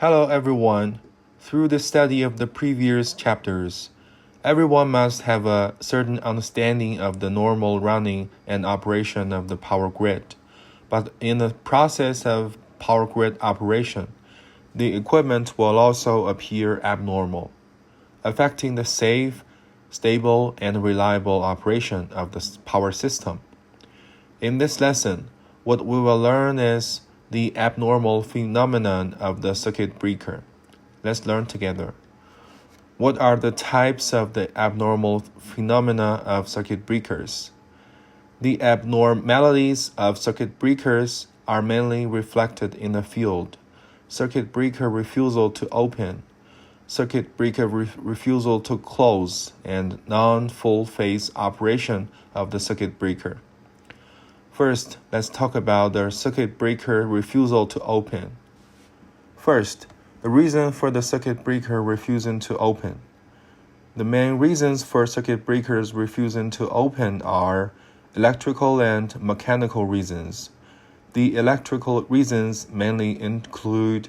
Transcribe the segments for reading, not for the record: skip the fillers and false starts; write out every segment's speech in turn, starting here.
Hello everyone. Through the study of the previous chapters, everyone must have a certain understanding of the normal running and operation of the power grid. But in the process of power grid operation, the equipment will also appear abnormal, affecting the safe, stable, and reliable operation of the power system. In this lesson, what we will learn is the abnormal phenomenon of the circuit breaker. Let's learn together. What are the types of the abnormal phenomena of circuit breakers? The abnormalities of circuit breakers are mainly reflected in the field: circuit breaker refusal to open, circuit breaker refusal to close, and non-full phase operation of the circuit breaker. First, let's talk about the circuit breaker refusal to open. First, the reason for the circuit breaker refusing to open. The main reasons for circuit breakers refusing to open are electrical and mechanical reasons. The electrical reasons mainly include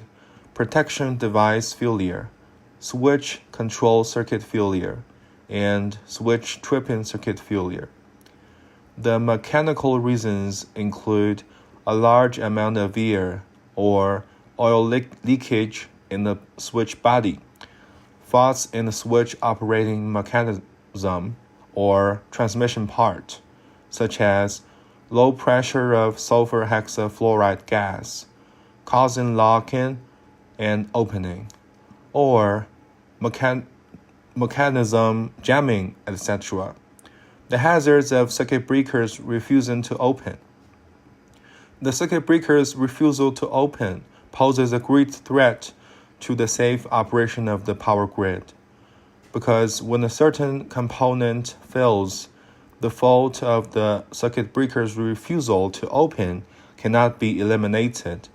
protection device failure, switch control circuit failure, and switch tripping circuit failure. The mechanical reasons include a large amount of air or oil leakage in the switch body, faults in the switch operating mechanism or transmission part, such as low pressure of sulfur hexafluoride gas, causing lock-in and opening, or mechanism jamming, etc. The hazards of circuit breakers refusing to open. The circuit breaker's refusal to open poses a great threat to the safe operation of the power grid, because when a certain component fails, the fault of the circuit breaker's refusal to open cannot be eliminated,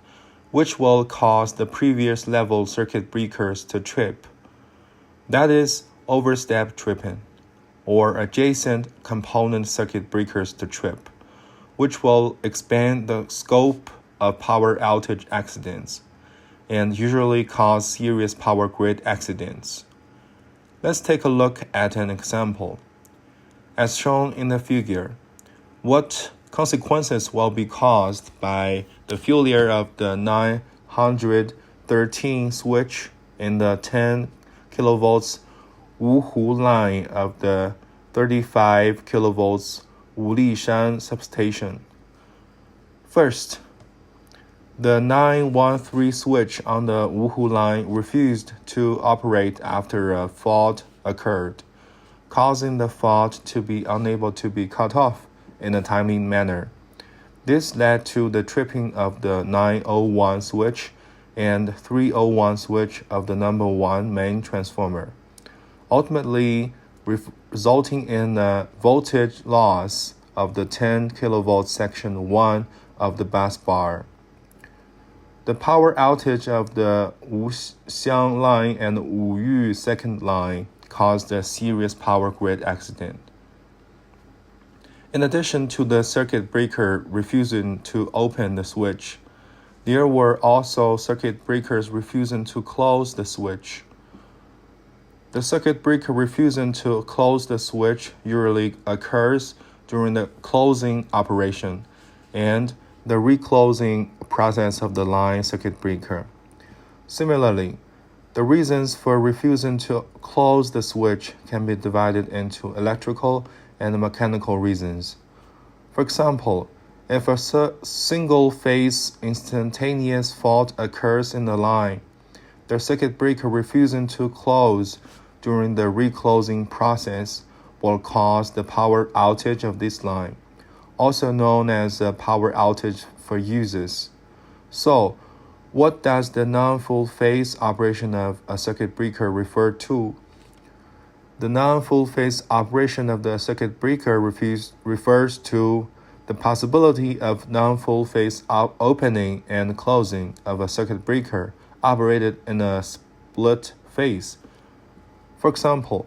which will cause the previous level circuit breakers to trip. That is overstep tripping, or adjacent component circuit breakers to trip, which will expand the scope of power outage accidents and usually cause serious power grid accidents. Let's take a look at an example. As shown in the figure, what consequences will be caused by the failure of the 913 switch in the 10 kilovolts Wuhu line of the 35 kilovolts Wulishan substation? First, the 913 switch on the Wuhu line refused to operate after a fault occurred, causing the fault to be unable to be cut off in a timely manner. This led to the tripping of the 901 switch and 301 switch of the number 1 main transformer, ultimately resulting in a voltage loss of the 10 kilovolt section 1 of the bus bar. The power outage of the Wuxiang line and Wuyu second line caused a serious power grid accident. In addition to the circuit breaker refusing to open the switch, there were also circuit breakers refusing to close the switch. The circuit breaker refusing to close the switch usually occurs during the closing operation and the reclosing process of the line circuit breaker. Similarly, the reasons for refusing to close the switch can be divided into electrical and mechanical reasons. For example, if a single-phase instantaneous fault occurs in the line, the circuit breaker refusing to close during the reclosing process will cause the power outage of this line, also known as a power outage for users. So, what does the non-full phase operation of a circuit breaker refer to? The non-full phase operation of the circuit breaker refers to the possibility of non-full phase opening and closing of a circuit breaker operated in a split phase. For example,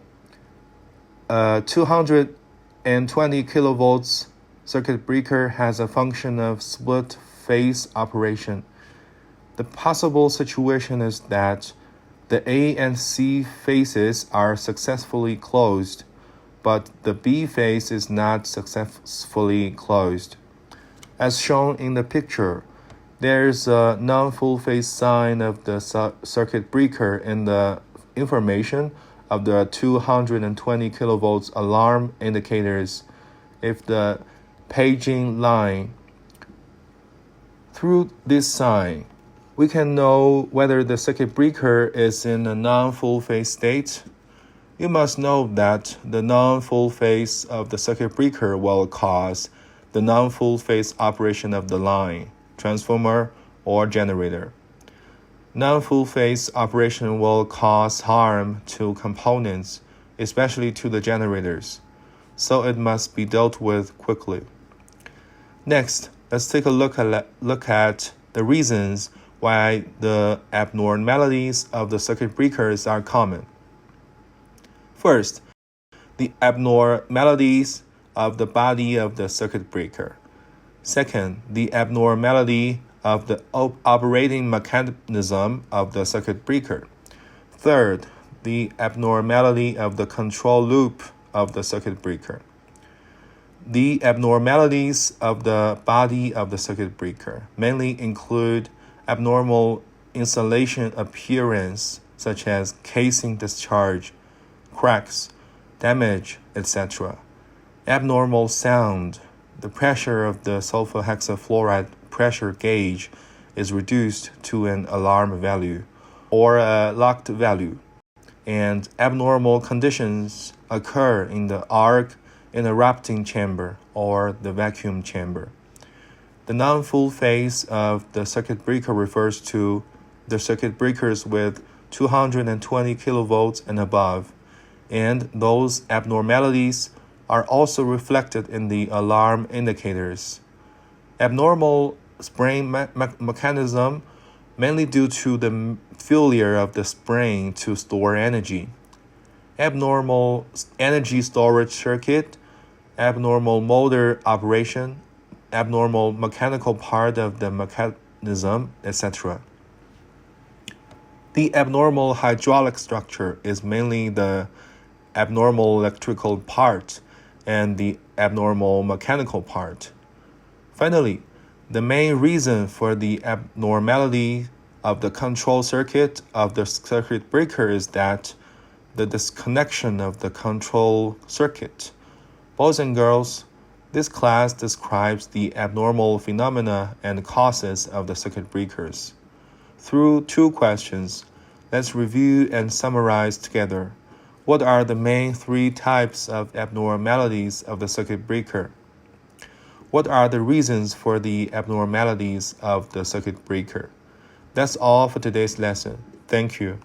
a 220 kilovolts circuit breaker has a function of split phase operation. The possible situation is that the A and C phases are successfully closed, but the B phase is not successfully closed. As shown in the picture, there's a non-full phase sign of the circuit breaker in the information of the 220 kilovolts alarm indicators. If the paging line through this sign, we can know whether the circuit breaker is in a non-full phase state. You must know that the non-full phase of the circuit breaker will cause the non-full phase operation of the line, transformer, or generator. Non-full phase operation will cause harm to components, especially to the generators, so it must be dealt with quickly. Next, let's take a look at the reasons why the abnormalities of the circuit breakers are common. First, the abnormalities of the body of the circuit breaker. Second, the abnormality of the operating mechanism of the circuit breaker. Third, the abnormality of the control loop of the circuit breaker. The abnormalities of the body of the circuit breaker mainly include abnormal insulation appearance, such as casing discharge, cracks, damage, etc. Abnormal sound. The pressure of the sulfur hexafluoride pressure gauge is reduced to an alarm value or a locked value, and abnormal conditions occur in the arc interrupting chamber or the vacuum chamber. The non-full phase of the circuit breaker refers to the circuit breakers with 220 kilovolts and above, and those abnormalities are also reflected in the alarm indicators. Abnormal spring mechanism, mainly due to the failure of the spring to store energy. Abnormal energy storage circuit, abnormal motor operation, abnormal mechanical part of the mechanism, etc. The abnormal hydraulic structure is mainly the abnormal electrical part and the abnormal mechanical part. Finally, the main reason for the abnormality of the control circuit of the circuit breaker is that the disconnection of the control circuit. Boys and girls, this class describes the abnormal phenomena and causes of the circuit breakers. Through 2 questions, let's review and summarize together. What are the main 3 types of abnormalities of the circuit breaker? What are the reasons for the abnormalities of the circuit breaker? That's all for today's lesson. Thank you.